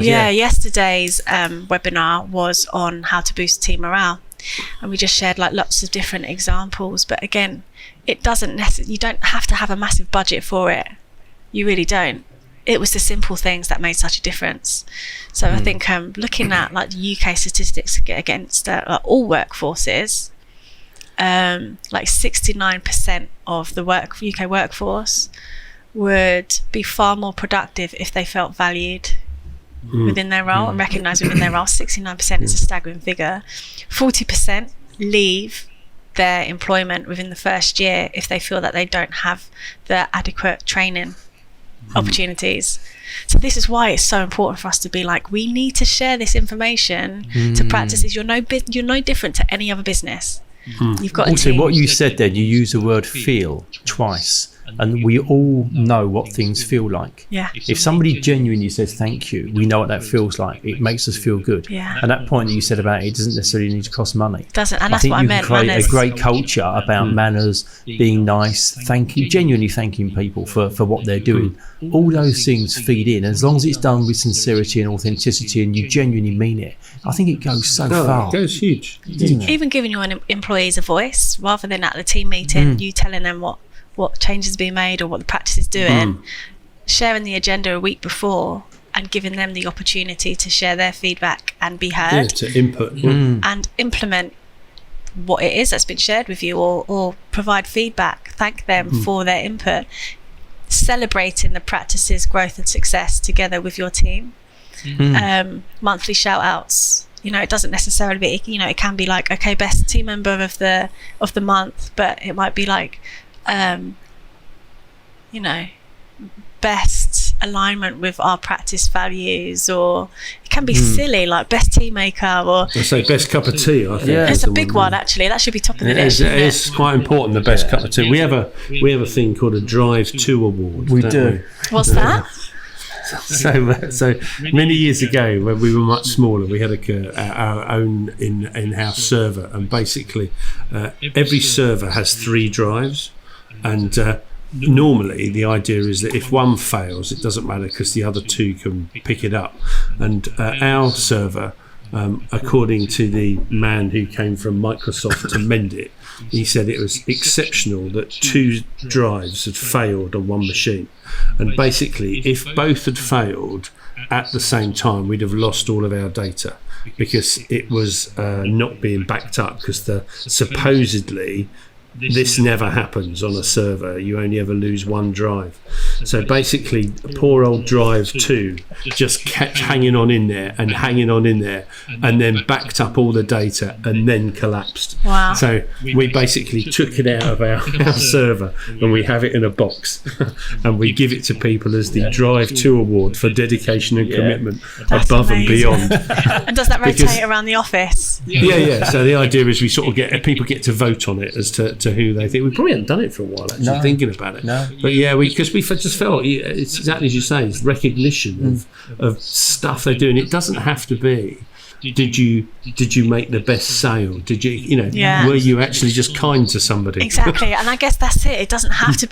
Yesterday's webinar was on how to boost team morale. And we just shared like lots of different examples. But again, it doesn't necessarily... You don't have to have a massive budget for it. You really don't. It was the simple things that made such a difference. So I think looking at like the UK statistics against all workforces, like 69% of the UK workforce would be far more productive if they felt valued within their role and recognised within their role. 69% is a staggering figure. 40% leave their employment within the first year if they feel that they don't have the adequate training opportunities. So this is why it's so important for us to be like, we need to share this information to practices. You're no different to any other business. You've got also what you said then, you use the word feel twice. and we all know what things feel like. Yeah. If somebody genuinely says thank you, we know what that feels like. It makes us feel good. Yeah. And that point that you said about it doesn't necessarily need to cost money. Doesn't, and I that's think what I you meant. can create Manners. a great culture about manners, being nice, genuinely thanking people for what they're doing. All those things feed in. As long as it's done with sincerity and authenticity and you genuinely mean it, I think it goes so far. It goes huge. Even giving your employees a voice rather than at the team meeting, you telling them what changes are being made or what the practice is doing, sharing the agenda a week before and giving them the opportunity to share their feedback and be heard, to input and implement what it is that's been shared with you, or provide feedback, thank them for their input, celebrating the practice's growth and success together with your team. Monthly shout outs, it doesn't necessarily be, it can be like, okay, best team member of the month, but it might be like best alignment with our practice values, or it can be silly, like best tea maker, or I say best cup of tea. I think it's a big one actually. That should be top of the list. It's quite important. The best cup of tea. We have a thing called a Drive To Award. We do. What's that? So many years ago, when we were much smaller, we had our own in-house server, and basically every server has 3 drives, and normally the idea is that if one fails, it doesn't matter because the other 2 can pick it up. And our server, according to the man who came from Microsoft to mend it, he said it was exceptional that 2 drives had failed on one machine. And basically, if both had failed at the same time, we'd have lost all of our data because it was not being backed up, because supposedly this never happens on a server. You only ever lose 1 drive. So basically, poor old drive 2 just kept hanging on in there, and then backed up all the data and then collapsed. Wow. So we basically took it out of our server, and we have it in a box and we give it to people as the Drive 2 Award for dedication and commitment. That's above amazing. and beyond. And does that rotate around the office? Yeah. So the idea is we sort of people get to vote on it as to who they think. We probably haven't done it for a while, actually, thinking about it. No. But yeah, because we just felt it's exactly as you say, it's recognition of stuff they're doing. It doesn't have to be, did you make the best sale? Did you were you actually just kind to somebody? Exactly. And I guess that's it. It doesn't have to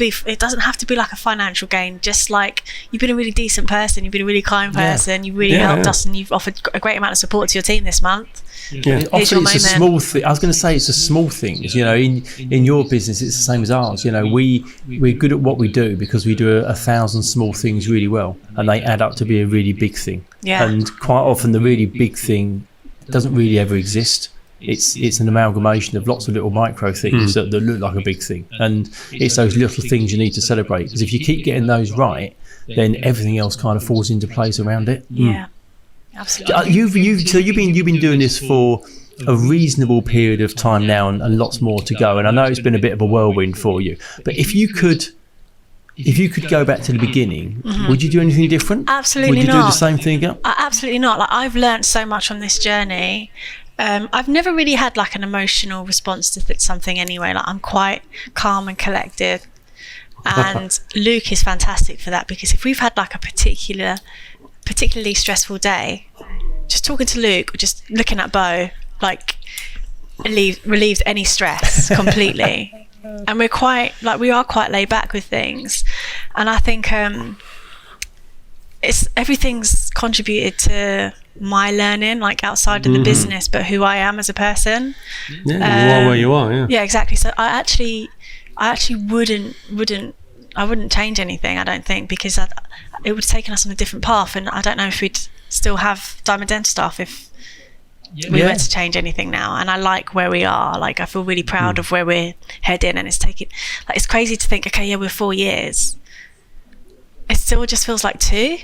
be like a financial gain. Just like, you've been a really decent person, you've been a really kind person, you really helped us, and you've offered a great amount of support to your team this month. Often it's a small thing. I was going to say it's a small things. In your business, it's the same as ours. We're good at what we do because we do 1,000 small things really well, and they add up to be a really big thing. Yeah. And quite often the really big thing doesn't really ever exist. It's an amalgamation of lots of little micro things that look like a big thing, and it's those little things you need to celebrate, because if you keep getting those right, then everything else kind of falls into place around it. Yeah. Absolutely. You've been doing this for a reasonable period of time now, and lots more to go. And I know it's been a bit of a whirlwind for you. But if you could go back to the beginning, would you do anything different? Absolutely not. Would you do the same thing again? Absolutely not. Like, I've learned so much on this journey. I've never really had like an emotional response to something anyway. Like, I'm quite calm and collected. And Luke is fantastic for that, because if we've had like a particularly stressful day, just talking to Luke or just looking at Bo, like, relieves any stress completely. And we are quite laid back with things, and I think everything's contributed to my learning, like outside of the business, but who I am as a person. You are where you are. Yeah, exactly. So I actually wouldn't change anything, I don't think, because it would have taken us on a different path, and I don't know if we'd still have Diamond Dental staff if we were to change anything now. And I like where we are. Like, I feel really proud of where we're heading, and it's crazy to think, okay, we're 4 years. It still just feels like 2.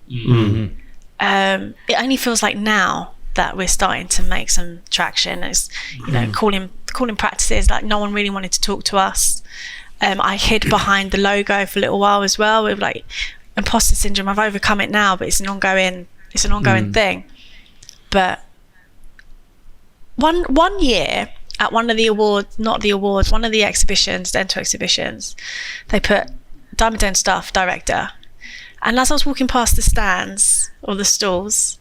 It only feels like now that we're starting to make some traction. It's calling practices, like, no one really wanted to talk to us. I hid behind the logo for a little while as well, with like imposter syndrome. I've overcome it now, but it's an ongoing thing. But one year at one of the exhibitions, dental exhibitions, they put Diamond Dental Staff Director. And as I was walking past the stands or the stalls,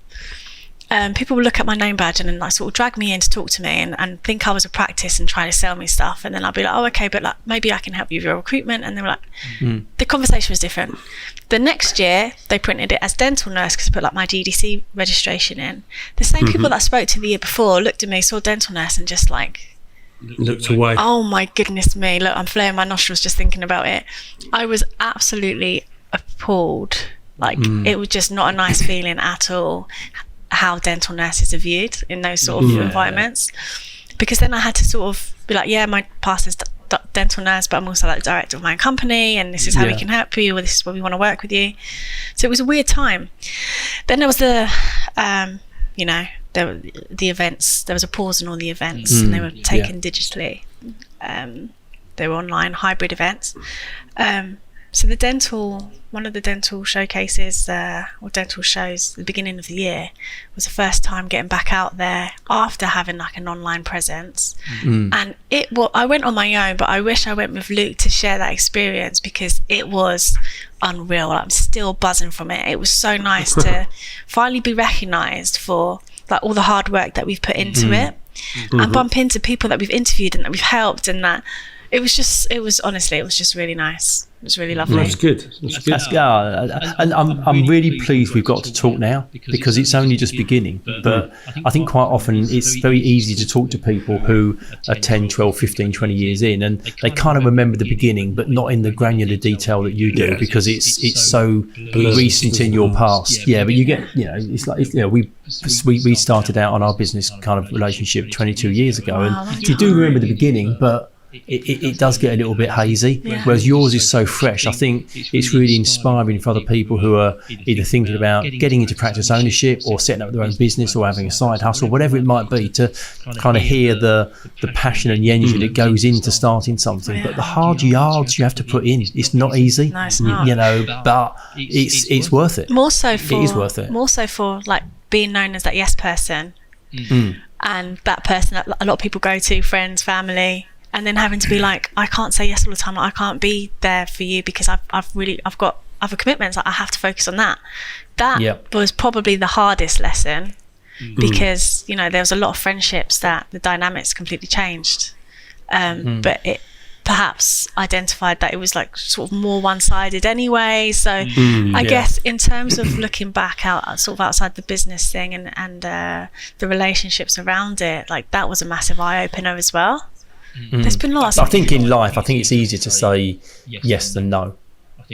people would look at my name badge and then like sort of drag me in to talk to me and think I was a practice and try to sell me stuff. And then I'd be like, oh, okay, but like maybe I can help you with your recruitment. And they were like, the conversation was different. The next year, they printed it as dental nurse because I put like my GDC registration in. The same people that I spoke to the year before looked at me, saw dental nurse and just like looked away. Oh my goodness me, look, I'm flaring my nostrils just thinking about it. I was absolutely appalled. Like it was just not a nice feeling at all how dental nurses are viewed in those sort of environments, because then I had to sort of be like, yeah, my past is dental nurse, but I'm also like the director of my own company, and this is how we can help you, or this is where we want to work with you. So it was a weird time. Then there was the the events. There was a pause in all the events, and they were taken digitally. They were online hybrid events. So one of the dental showcases or dental shows at the beginning of the year was the first time getting back out there after having like an online presence. And I went on my own, but I wish I went with Luke to share that experience because it was unreal. I'm still buzzing from it. It was so nice to finally be recognised for like all the hard work that we've put into it, and bump into people that we've interviewed and that we've helped, and that it was just really nice. It was really lovely. That's good. And I'm really pleased we've got to talk now, because it's only just beginning. But I think quite often it's very easy to talk to people who are 10, 12, 15, 20 years in, and they kind of remember the beginning, but not in the granular detail that you do, because it's so recent in your past. Yeah, but you get, it's like, we started out on our business kind of relationship 22 years ago, and you do remember the beginning, but it does get a little bit hazy, whereas yours is so fresh. I think it's really inspiring for other people who are either thinking about getting into practice ownership or setting up their own business or having a side hustle, whatever it might be, to kind of hear the passion and the energy that goes into starting something. But the hard yards you have to put in, it's not easy. No, it's not. But it's worth it. It is worth it. More so for like being known as that yes person, and that person that a lot of people go to, friends, family. And then having to be like, I can't say yes all the time. Like, I can't be there for you because I've got other commitments. Like, I have to focus on that. That was probably the hardest lesson, because there was a lot of friendships that the dynamics completely changed. But it perhaps identified that it was like sort of more one-sided anyway. So I guess in terms of looking back outside the business thing and the relationships around it, like that was a massive eye-opener as well. There's been lots. I think in life, I think it's easier to say yes than no.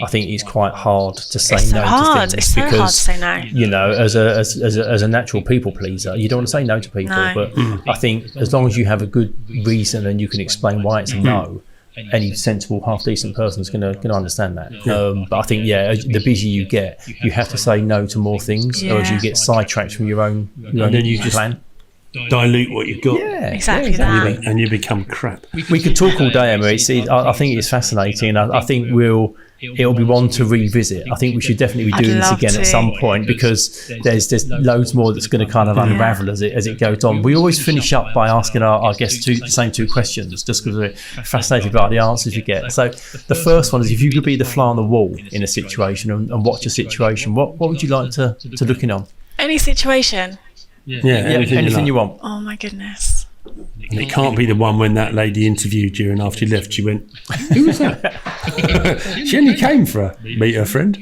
I think it's quite hard to say no to things. It's so hard to say no. As a natural people pleaser, you don't want to say no to people. No. But I think as long as you have a good reason and you can explain why it's a no, any sensible, half-decent person is going to understand that. But I think, the busier you get, you have to say no to more things, or as you get sidetracked from your own plan. Dilute what you've got. Exactly that. And you become crap. We could talk all day, Emma. I think it's fascinating. I think it'll be one to revisit. I think we should definitely be doing this again at some point, because there's loads more that's going to kind of unravel as it goes on. We always finish up by asking our guests the same two questions, just because we're fascinated by the answers you get. So the first one is, if you could be the fly on the wall in a situation and watch a situation, what would you like to look in on? Any situation. Anything you want. Oh my goodness. And it can't be the one when that lady interviewed you and after you left she went, who was that? She only came for meet her friend.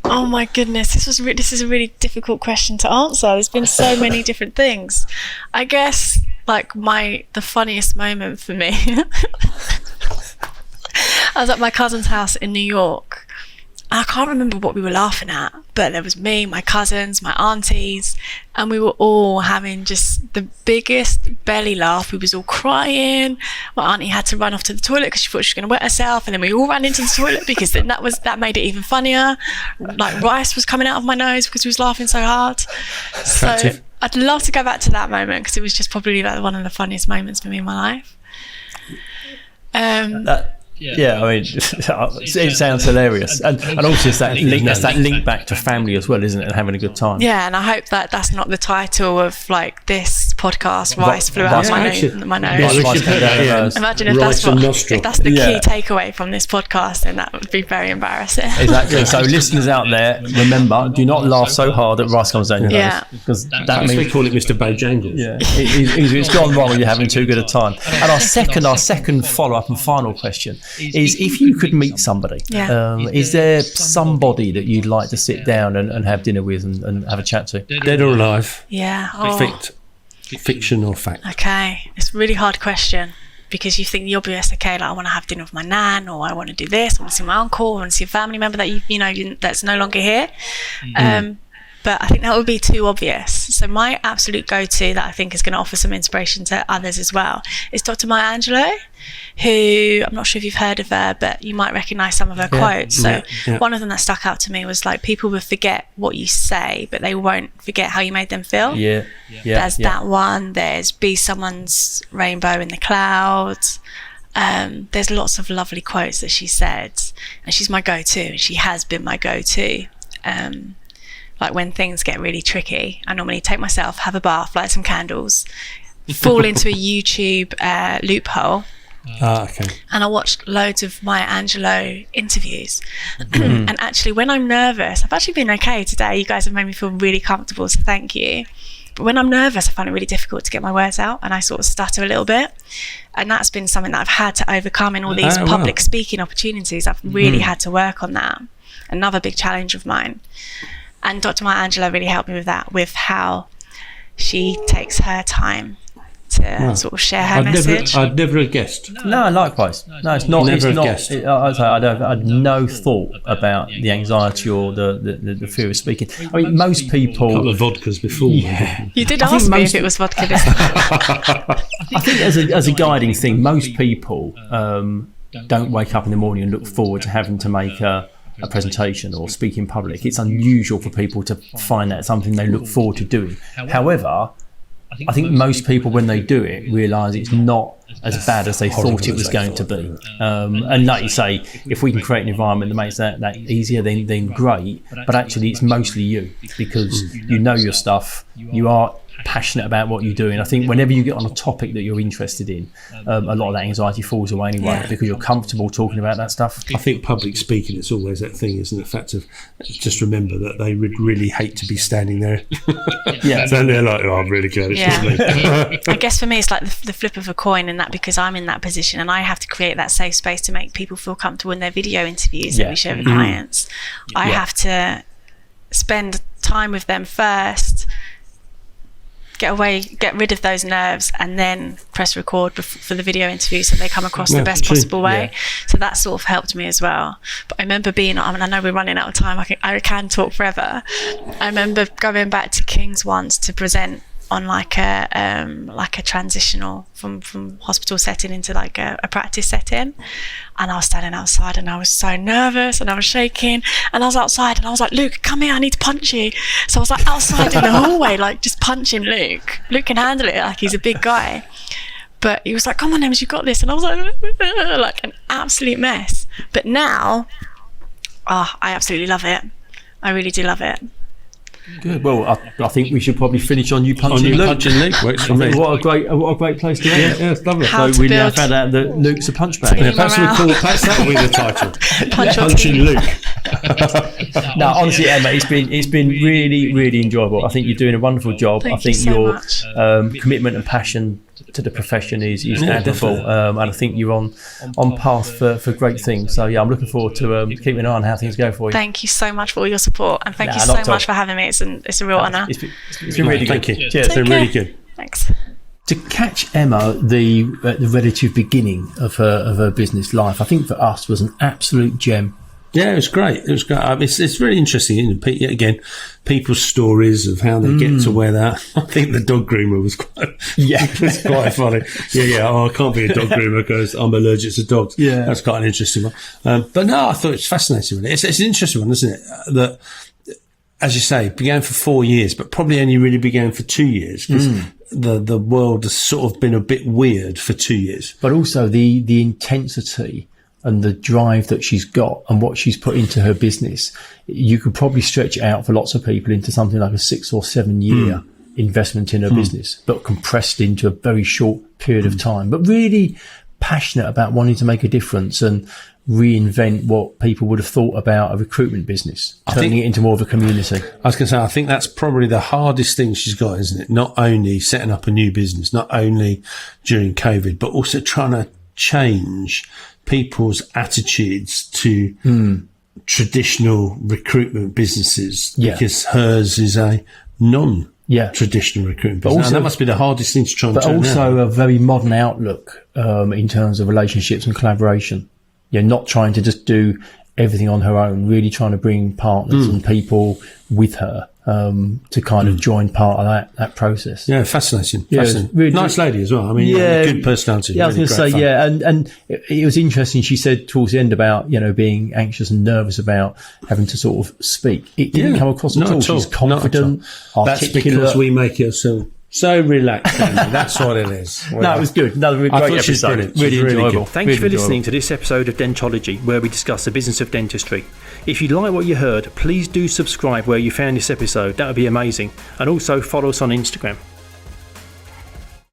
Oh my goodness, this is a really difficult question to answer. There's been so many different things. I guess like the funniest moment for me I was at my cousin's house in New York. I can't remember what we were laughing at, but there was me, my cousins, my aunties, and we were all having just the biggest belly laugh. We was all crying. My auntie had to run off to the toilet because she thought she was going to wet herself, and then we all ran into the toilet because then that made it even funnier. Like rice was coming out of my nose because we was laughing so hard. So I'd love to go back to that moment, because it was just probably like one of the funniest moments for me in my life. Yeah, I mean, it sounds hilarious, and also it's that link back to family as well, isn't it, and having a good time. Yeah, and I hope that that's not the title of like this podcast, rice flew out my nose. Imagine if that's the key takeaway from this podcast, then that would be very embarrassing. Exactly. So listeners out there, remember, do not laugh so hard that rice comes down your nose, because that means we call it Mr. Bojangles. Yeah, it's gone wrong when you're having too good a time. And our second follow-up and final question is: if you could meet somebody, is there somebody that you'd like to sit down and have dinner with and have a chat to? Dead or alive? Yeah. Fiction or fact? Okay, it's a really hard question, because you think the obvious. Okay, like I want to have dinner with my nan, or I want to do this. I want to see my uncle. I want to see a family member that that's no longer here. But I think that would be too obvious. So my absolute go-to that I think is going to offer some inspiration to others as well is Dr. Maya Angelou, who, I'm not sure if you've heard of her, but you might recognise some of her quotes. So one of them that stuck out to me was like, people will forget what you say, but they won't forget how you made them feel. There's that one. There's be someone's rainbow in the clouds. There's lots of lovely quotes that she said, and she's my go-to, and she has been my go-to. Like when things get really tricky, I normally take myself, have a bath, light some candles, fall into a YouTube loophole, and I watched loads of Maya Angelou interviews. And actually, when I'm nervous, I've actually been okay today. You guys have made me feel really comfortable, so thank you. But when I'm nervous, I find it really difficult to get my words out, and I sort of stutter a little bit. And that's been something that I've had to overcome in all these public speaking opportunities. I've really had to work on that. Another big challenge of mine. And Dr. Maya Angelou really helped me with that, with how she takes her time to sort of share her message. I'd never have guessed. No, likewise. No, it's not. Never guessed. I had no thought about the anxiety or the fear of speaking. I mean, most people. A couple of vodkas before. Yeah. You did ask me if it was vodka this time. I think as a guiding thing, most people don't wake up in the morning and look forward to having to make a presentation or speak in public. It's unusual for people to find that something they look forward to doing. However, I think most people, when they do it, realise it's not as bad as they thought it was going to be. And like you say, if we can create an environment that makes that easier, then great. But actually, it's mostly you, because you know your stuff. You are passionate about what you do, and I think whenever you get on a topic that you're interested in, a lot of that anxiety falls away anyway, because you're comfortable talking about that stuff. I think public speaking, it's always that thing, isn't it? The fact of just remember that they would really hate to be standing there. So they're like, I'm really glad it's not me. I guess for me, it's like the flip of a coin, and that because I'm in that position and I have to create that safe space to make people feel comfortable in their video interviews that we share with clients. I have to spend time with them first, get rid of those nerves, and then press record for the video interview so they come across the best possible way. So that sort of helped me as well. But I remember I know we're running out of time, I can talk forever. I remember going back to King's once to present on like a transitional from hospital setting into like a practice setting, and I was standing outside and I was so nervous and I was shaking, and I was outside and I was like, Luke, come here, I need to punch you. So I was like outside in the hallway, like just punching Luke can handle it, like he's a big guy. But he was like, come on Ems, you got this. And I was like an absolute mess. But now I absolutely love it. I really do love it. Good. Well, I think we should probably finish on you punching Luke. Works for me. What a great place to end. Yeah, it's lovely. So we now found out that Luke's a punch bag. Perhaps that will be the title. Punching Luke. No, honestly, Emma, it's been really, really enjoyable. I think you're doing a wonderful job. Thank I think you so your much. commitment and passion to the profession is admirable, and I think you're on path for great things. So I'm looking forward to keeping an eye on how things go for you. Thank you so much for all your support, and thank you so much for having me. It's a real honour. It's been really good. Thank you. Cheers. It's been really good. Thanks. To catch Emma the relative beginning of her business life, I think for us was an absolute gem. Yeah, it was great. It's very interesting, isn't it? Again, people's stories of how they get to where they are. I think the dog groomer was quite funny. I can't be a dog groomer because I'm allergic to dogs. Yeah, that's quite an interesting one. But no, I thought it's fascinating. Really. It's an interesting one, isn't it? That, as you say, began for 4 years, but probably only really began for 2 years, because the world has sort of been a bit weird for 2 years. But also the intensity and the drive that she's got and what she's put into her business, you could probably stretch it out for lots of people into something like a 6 or 7 year investment in her business, but compressed into a very short period of time, but really passionate about wanting to make a difference and reinvent what people would have thought about a recruitment business, turning it into more of a community. I was going to say, I think that's probably the hardest thing she's got, isn't it? Not only setting up a new business, not only during COVID, but also trying to change people's attitudes to traditional recruitment businesses, because hers is a non-traditional recruitment business. And that must be the hardest thing to try and turn But also around. a very modern outlook in terms of relationships and collaboration. Not trying to just do everything on her own, really trying to bring partners and people with her to kind of join part of that process. Yeah, fascinating. Really nice lady as well. I mean, good personality. Yeah, really I was going to say, and it was interesting. She said towards the end about, being anxious and nervous about having to sort of speak. It didn't come across at all. She's confident, That's articulate. because we make her so relaxed. That's what it is. No, it was good. Another great episode. She's brilliant. Really She's really enjoyable. good. Thanks Really for listening enjoyable. to this episode of Dentology, where we discuss the business of dentistry. If you like what you heard, please do subscribe where you found this episode. That would be amazing. And also follow us on Instagram.